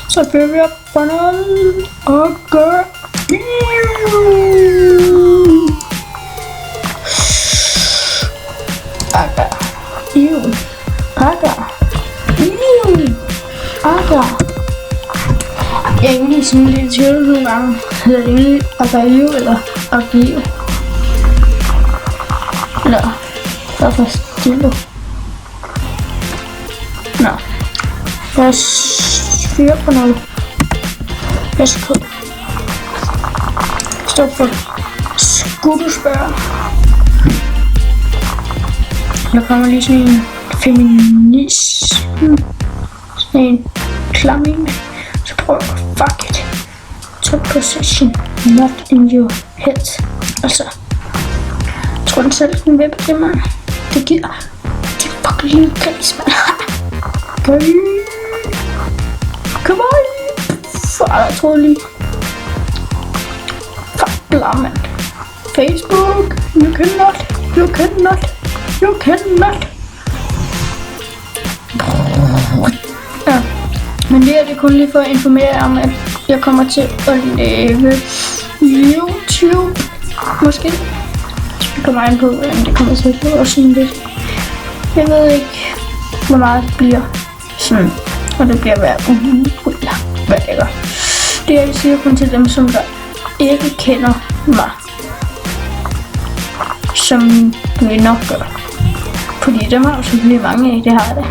Så bliver vi op for noget og gør akker. Jeg er egentlig sådan lidt i tvivl nogle gange. Hedder det egentlig Agariv eller Agariv? Eller hvad for stille? Nå. Lad os fyre på noget. Værsgo. Stop for skuddespørg. Der kommer lige sådan en feminisme. Sådan en klamming. Så prøv at fuck it. Top position. Not in your head. Altså. Jeg tror den selv den vil på det, man. Det giver. Det er fucking lille gris, man. Okay. Come on. Jeg troede lige. Fuck blam, man. Facebook. You cannot. Ja. Men det er det kun lige for at informere om, at jeg kommer til at lave YouTube. Måske. Det kommer an på, hvordan det kommer til at gå og sådan lidt. Jeg ved ikke, hvor meget det bliver. Sådan. Og det bliver hver uge. Hvad det gør. Det jeg siger kun til dem, som der ikke kender mig. Som vi nok gør. Fordi dem har jo selvfølgelig mange af, det har jeg da.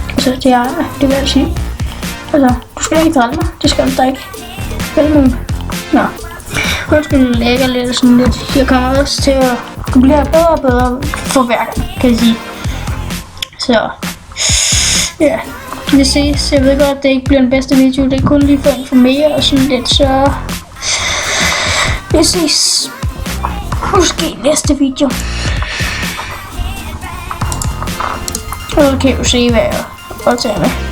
Altså det har jeg, det vil jeg sige. Altså, du skal ikke drille mig, det skal du da ikke. Velmøn. Nå. Undskyld, lægger lidt sådan lidt. Jeg kommer også til at blive bedre og bedre for hver gang, kan jeg sige. Så, ja. Vi ses. Jeg ved godt, at det ikke bliver den bedste video. Det er kun lige for at informere og sådan lidt, så vi ses. Måske næste video. Og så kan du se, hvad jeg optager med.